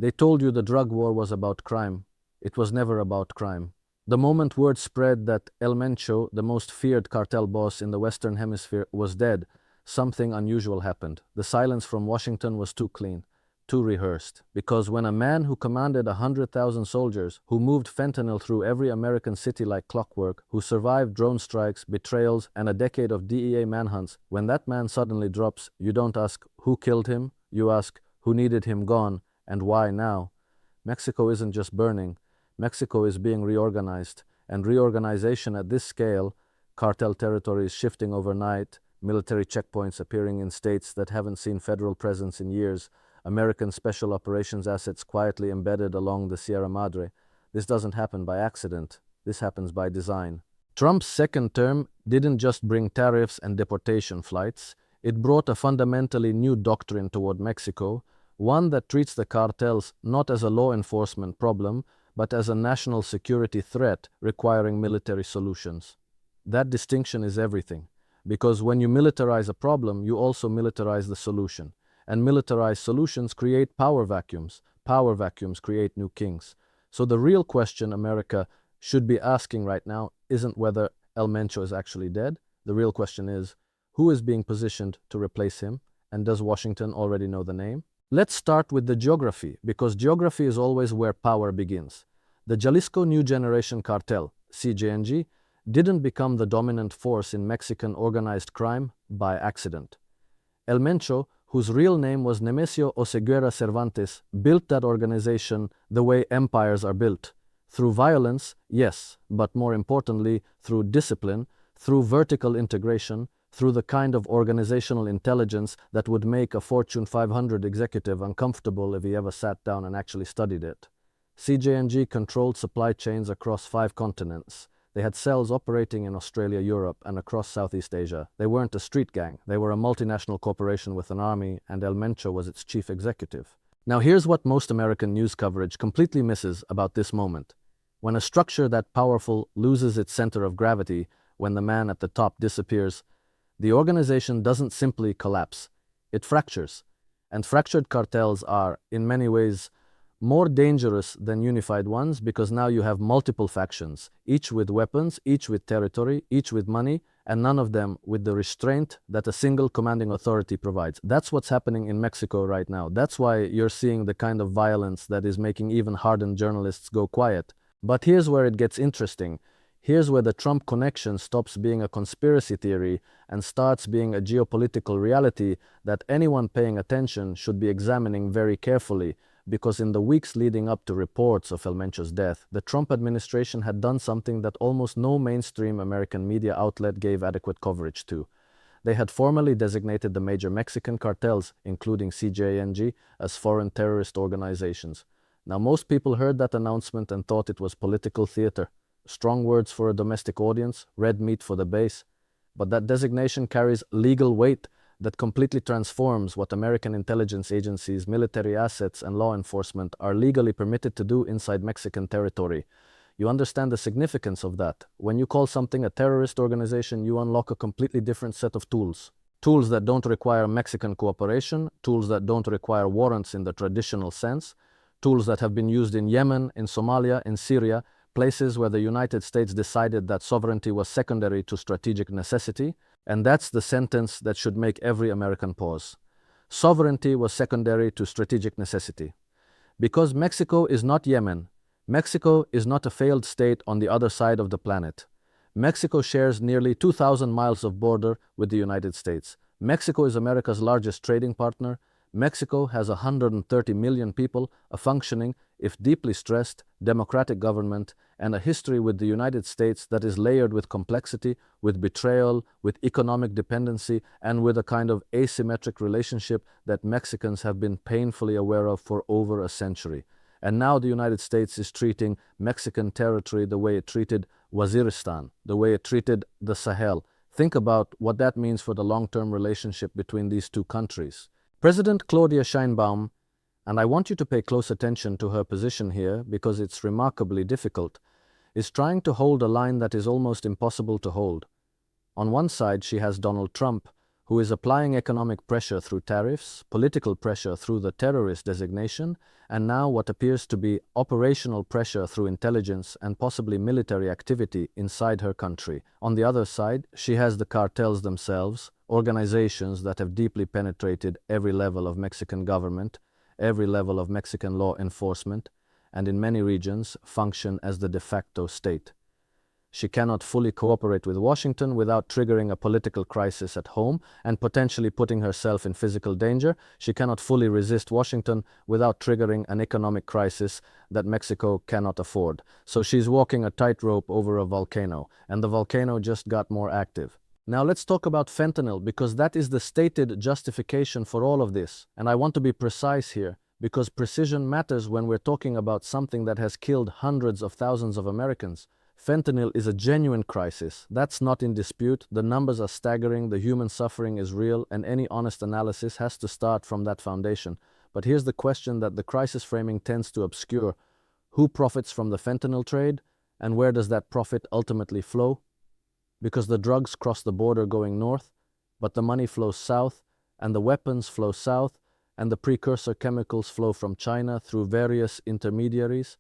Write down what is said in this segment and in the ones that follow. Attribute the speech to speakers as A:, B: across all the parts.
A: They told you the drug war was about crime. It was never about crime. The moment word spread that El Mencho, the most feared cartel boss in the Western Hemisphere, was dead, something unusual happened. The silence from Washington was too clean, too rehearsed. Because when a man who commanded 100,000 soldiers, who moved fentanyl through every American city like clockwork, who survived drone strikes, betrayals, and a decade of DEA manhunts, when that man suddenly drops, you don't ask who killed him, you ask who needed him gone, and why now. Mexico isn't just burning. Mexico is being reorganized, and reorganization at this scale, cartel territories shifting overnight, military checkpoints appearing in states that haven't seen federal presence in years, American special operations assets quietly embedded along the Sierra Madre. This doesn't happen by accident. This happens by design. Trump's second term didn't just bring tariffs and deportation flights. It brought a fundamentally new doctrine toward Mexico, one that treats the cartels not as a law enforcement problem, but as a national security threat requiring military solutions. That distinction is everything, because when you militarize a problem, you also militarize the solution. And militarized solutions create power vacuums. Power vacuums create new kings. So the real question America should be asking right now isn't whether El Mencho is actually dead. The real question is, who is being positioned to replace him? And does Washington already know the name? Let's start with the geography, because geography is always where power begins. The Jalisco New Generation Cartel, CJNG, didn't become the dominant force in Mexican organized crime by accident. El Mencho, whose real name was Nemesio Oseguera Cervantes, built that organization the way empires are built. Through violence, yes, but more importantly, through discipline, through vertical integration, through the kind of organizational intelligence that would make a Fortune 500 executive uncomfortable if he ever sat down and actually studied it. CJNG controlled supply chains across 5 continents. They had cells operating in Australia, Europe, and across Southeast Asia. They weren't a street gang. They were a multinational corporation with an army, and El Mencho was its chief executive. Now here's what most American news coverage completely misses about this moment. When a structure that powerful loses its center of gravity, when the man at the top disappears, the organization doesn't simply collapse, it fractures. And fractured cartels are, in many ways, more dangerous than unified ones because now you have multiple factions, each with weapons, each with territory, each with money, and none of them with the restraint that a single commanding authority provides. That's what's happening in Mexico right now. That's why you're seeing the kind of violence that is making even hardened journalists go quiet. But here's where it gets interesting. Here's where the Trump connection stops being a conspiracy theory and starts being a geopolitical reality that anyone paying attention should be examining very carefully, because in the weeks leading up to reports of El Mencho's death, the Trump administration had done something that almost no mainstream American media outlet gave adequate coverage to. They had formally designated the major Mexican cartels, including CJNG, as foreign terrorist organizations. Now, most people heard that announcement and thought it was political theater. Strong words for a domestic audience, red meat for the base. But that designation carries legal weight that completely transforms what American intelligence agencies, military assets, and law enforcement are legally permitted to do inside Mexican territory. You understand the significance of that. When you call something a terrorist organization, you unlock a completely different set of tools. Tools that don't require Mexican cooperation, tools that don't require warrants in the traditional sense, tools that have been used in Yemen, in Somalia, in Syria, places where the United States decided that sovereignty was secondary to strategic necessity, and that's the sentence that should make every American pause. Sovereignty was secondary to strategic necessity. Because Mexico is not Yemen. Mexico is not a failed state on the other side of the planet. Mexico shares nearly 2,000 miles of border with the United States. Mexico is America's largest trading partner. Mexico has 130 million people, a functioning, if deeply stressed, democratic government, and a history with the United States that is layered with complexity, with betrayal, with economic dependency, and with a kind of asymmetric relationship that Mexicans have been painfully aware of for over a century. And now the United States is treating Mexican territory the way it treated Waziristan, the way it treated the Sahel. Think about what that means for the long-term relationship between these two countries. President Claudia Sheinbaum, and I want you to pay close attention to her position here because it's remarkably difficult, is trying to hold a line that is almost impossible to hold. On one side, she has Donald Trump, who is applying economic pressure through tariffs, political pressure through the terrorist designation, and now what appears to be operational pressure through intelligence and possibly military activity inside her country. On the other side, she has the cartels themselves, organizations that have deeply penetrated every level of Mexican government, every level of Mexican law enforcement, and in many regions function as the de facto state. She cannot fully cooperate with Washington without triggering a political crisis at home and potentially putting herself in physical danger. She cannot fully resist Washington without triggering an economic crisis that Mexico cannot afford. So she's walking a tightrope over a volcano, and the volcano just got more active. Now let's talk about fentanyl, because that is the stated justification for all of this. And I want to be precise here, because precision matters when we're talking about something that has killed hundreds of thousands of Americans. Fentanyl is a genuine crisis. That's not in dispute. The numbers are staggering, the human suffering is real, and any honest analysis has to start from that foundation. But here's the question that the crisis framing tends to obscure. Who profits from the fentanyl trade, and where does that profit ultimately flow? Because the drugs cross the border going north, but the money flows south, and the weapons flow south, and the precursor chemicals flow from China through various intermediaries.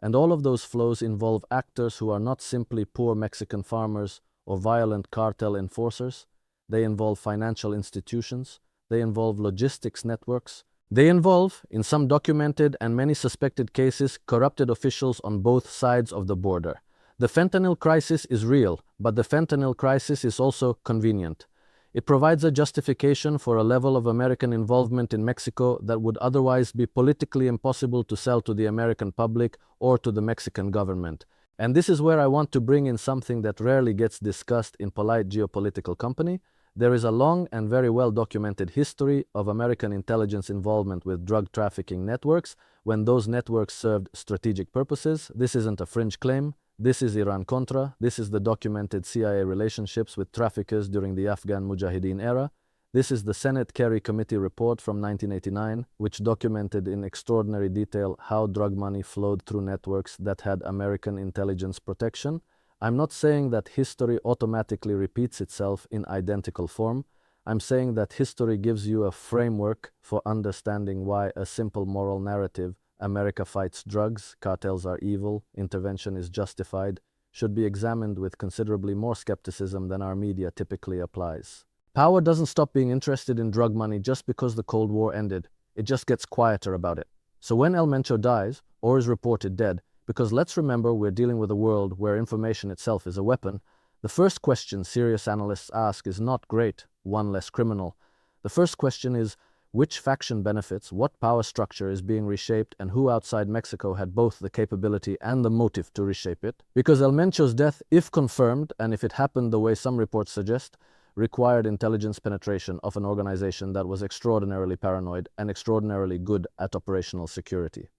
A: And all of those flows involve actors who are not simply poor Mexican farmers or violent cartel enforcers. They involve financial institutions. They involve logistics networks. They involve, in some documented and many suspected cases, corrupted officials on both sides of the border. The fentanyl crisis is real, but the fentanyl crisis is also convenient. It provides a justification for a level of American involvement in Mexico that would otherwise be politically impossible to sell to the American public or to the Mexican government. And this is where I want to bring in something that rarely gets discussed in polite geopolitical company. There is a long and very well documented history of American intelligence involvement with drug trafficking networks when those networks served strategic purposes. This isn't a fringe claim. This is Iran-Contra. This is the documented CIA relationships with traffickers during the Afghan Mujahideen era. This is the Senate Kerry Committee report from 1989, which documented in extraordinary detail how drug money flowed through networks that had American intelligence protection. I'm not saying that history automatically repeats itself in identical form. I'm saying that history gives you a framework for understanding why a simple moral narrative, America fights drugs, cartels are evil, intervention is justified, should be examined with considerably more skepticism than our media typically applies. Power doesn't stop being interested in drug money just because the Cold War ended. It just gets quieter about it. So when El Mencho dies, or is reported dead, because let's remember we're dealing with a world where information itself is a weapon, the first question serious analysts ask is not great, one less criminal. The first question is, which faction benefits, what power structure is being reshaped, and who outside Mexico had both the capability and the motive to reshape it? Because El Mencho's death, if confirmed, and if it happened the way some reports suggest, required intelligence penetration of an organization that was extraordinarily paranoid and extraordinarily good at operational security.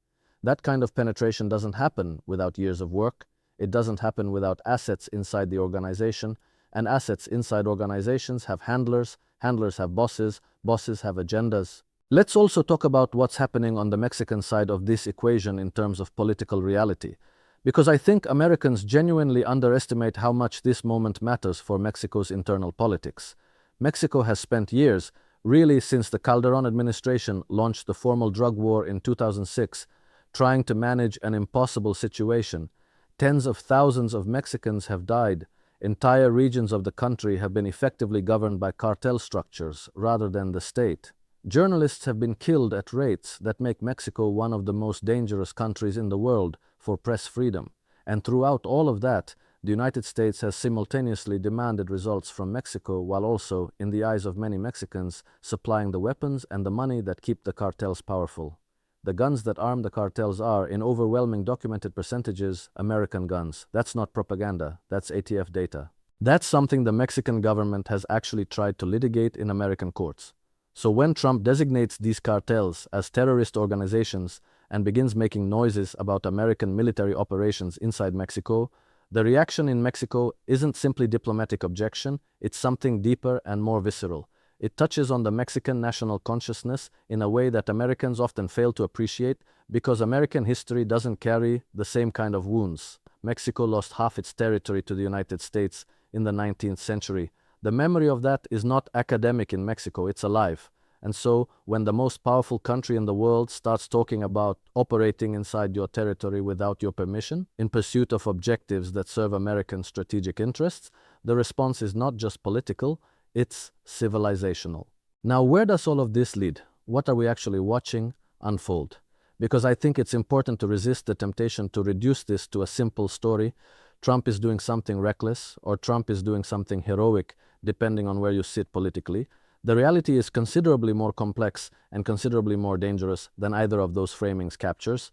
A: That kind of penetration doesn't happen without years of work. It doesn't happen without assets inside the organization, and assets inside organizations have handlers, handlers have bosses, bosses have agendas. Let's also talk about what's happening on the Mexican side of this equation in terms of political reality, because I think Americans genuinely underestimate how much this moment matters for Mexico's internal politics. Mexico has spent years, really since the Calderón administration launched the formal drug war in 2006, trying to manage an impossible situation. Tens of thousands of Mexicans have died. Entire regions of the country have been effectively governed by cartel structures rather than the state. Journalists have been killed at rates that make Mexico one of the most dangerous countries in the world for press freedom. And throughout all of that, the United States has simultaneously demanded results from Mexico while also, in the eyes of many Mexicans, supplying the weapons and the money that keep the cartels powerful. The guns that arm the cartels are, in overwhelming documented percentages, American guns. That's not propaganda, that's ATF data. That's something the Mexican government has actually tried to litigate in American courts. So when Trump designates these cartels as terrorist organizations and begins making noises about American military operations inside Mexico, the reaction in Mexico isn't simply diplomatic objection, it's something deeper and more visceral. It touches on the Mexican national consciousness in a way that Americans often fail to appreciate because American history doesn't carry the same kind of wounds. Mexico lost half its territory to the United States in the 19th century. The memory of that is not academic in Mexico, it's alive. And so, when the most powerful country in the world starts talking about operating inside your territory without your permission, in pursuit of objectives that serve American strategic interests, the response is not just political, it's civilizational. Now, where does all of this lead? What are we actually watching unfold? Because I think it's important to resist the temptation to reduce this to a simple story. Trump is doing something reckless, or Trump is doing something heroic, depending on where you sit politically. The reality is considerably more complex and considerably more dangerous than either of those framings captures.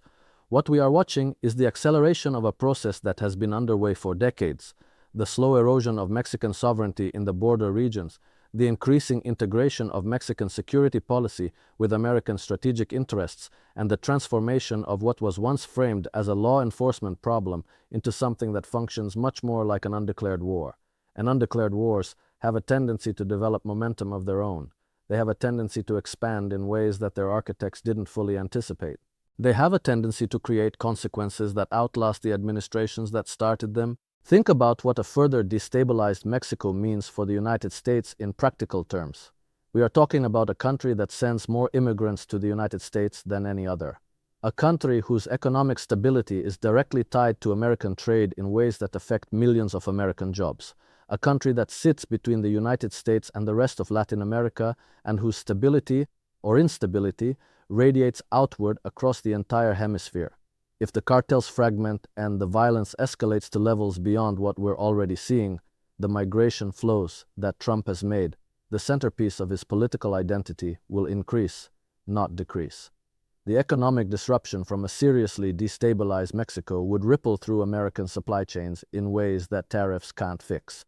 A: What we are watching is the acceleration of a process that has been underway for decades, the slow erosion of Mexican sovereignty in the border regions, the increasing integration of Mexican security policy with American strategic interests, and the transformation of what was once framed as a law enforcement problem into something that functions much more like an undeclared war. And undeclared wars have a tendency to develop momentum of their own. They have a tendency to expand in ways that their architects didn't fully anticipate. They have a tendency to create consequences that outlast the administrations that started them. Think about what a further destabilized Mexico means for the United States in practical terms. We are talking about a country that sends more immigrants to the United States than any other. A country whose economic stability is directly tied to American trade in ways that affect millions of American jobs. A country that sits between the United States and the rest of Latin America and whose stability or instability radiates outward across the entire hemisphere. If the cartels fragment and the violence escalates to levels beyond what we're already seeing, the migration flows that Trump has made, the centerpiece of his political identity, will increase, not decrease. The economic disruption from a seriously destabilized Mexico would ripple through American supply chains in ways that tariffs can't fix.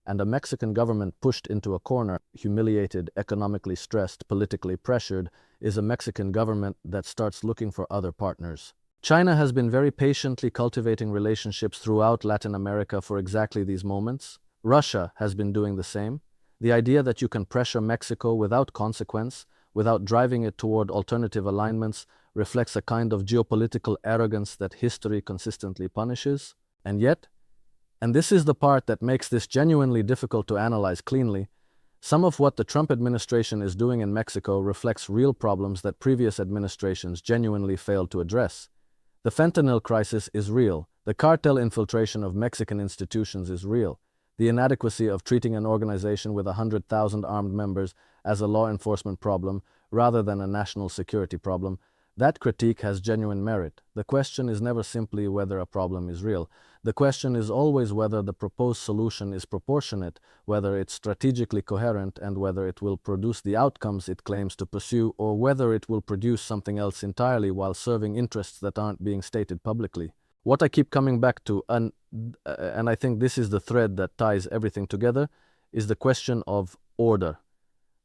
A: And a Mexican government pushed into a corner, humiliated, economically stressed, politically pressured, is a Mexican government that starts looking for other partners. China has been very patiently cultivating relationships throughout Latin America for exactly these moments. Russia has been doing the same. The idea that you can pressure Mexico without consequence, without driving it toward alternative alignments, reflects a kind of geopolitical arrogance that history consistently punishes. And yet, and this is the part that makes this genuinely difficult to analyze cleanly, some of what the Trump administration is doing in Mexico reflects real problems that previous administrations genuinely failed to address. The fentanyl crisis is real. The cartel infiltration of Mexican institutions is real. The inadequacy of treating an organization with 100,000 armed members as a law enforcement problem rather than a national security problem, that critique has genuine merit. The question is never simply whether a problem is real. The question is always whether the proposed solution is proportionate, whether it's strategically coherent, and whether it will produce the outcomes it claims to pursue, or whether it will produce something else entirely while serving interests that aren't being stated publicly. What I keep coming back to, and I think this is the thread that ties everything together, is the question of order.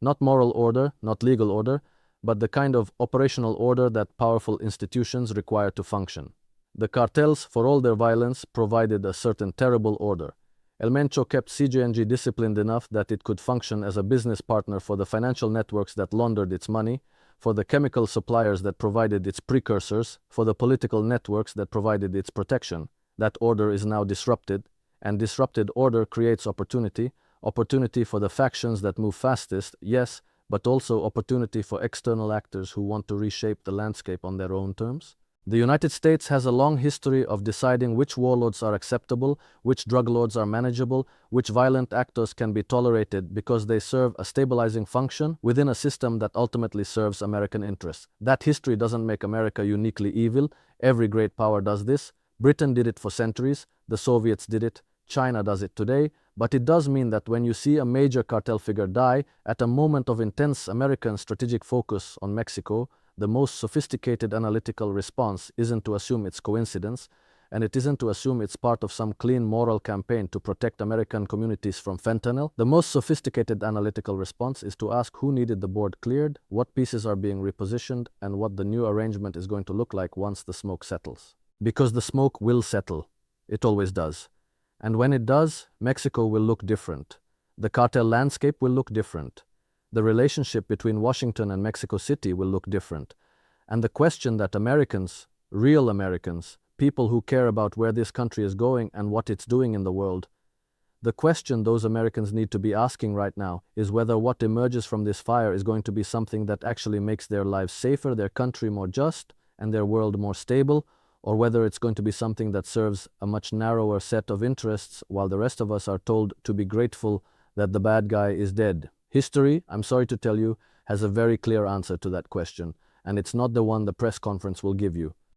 A: Not moral order, not legal order, but the kind of operational order that powerful institutions require to function. The cartels, for all their violence, provided a certain terrible order. El Mencho kept CJNG disciplined enough that it could function as a business partner for the financial networks that laundered its money, for the chemical suppliers that provided its precursors, for the political networks that provided its protection. That order is now disrupted, and disrupted order creates opportunity for the factions that move fastest, yes, but also opportunity for external actors who want to reshape the landscape on their own terms. The United States has a long history of deciding which warlords are acceptable, which drug lords are manageable, which violent actors can be tolerated because they serve a stabilizing function within a system that ultimately serves American interests. That history doesn't make America uniquely evil. Every great power does this. Britain did it for centuries, the Soviets did it, China does it today, but it does mean that when you see a major cartel figure die at a moment of intense American strategic focus on Mexico, the most sophisticated analytical response isn't to assume it's coincidence, and it isn't to assume it's part of some clean moral campaign to protect American communities from fentanyl. The most sophisticated analytical response is to ask who needed the board cleared, what pieces are being repositioned, and what the new arrangement is going to look like once the smoke settles. Because the smoke will settle. It always does. And when it does, Mexico will look different. The cartel landscape will look different. The relationship between Washington and Mexico City will look different. And the question that Americans, real Americans, people who care about where this country is going and what it's doing in the world, The question those Americans need to be asking right now is whether what emerges from this fire is going to be something that actually makes their lives safer, their country more just, and their world more stable, or whether it's going to be something that serves a much narrower set of interests while the rest of us are told to be grateful that the bad guy is dead. History, I'm sorry to tell you, has a very clear answer to that question, and it's not the one the press conference will give you.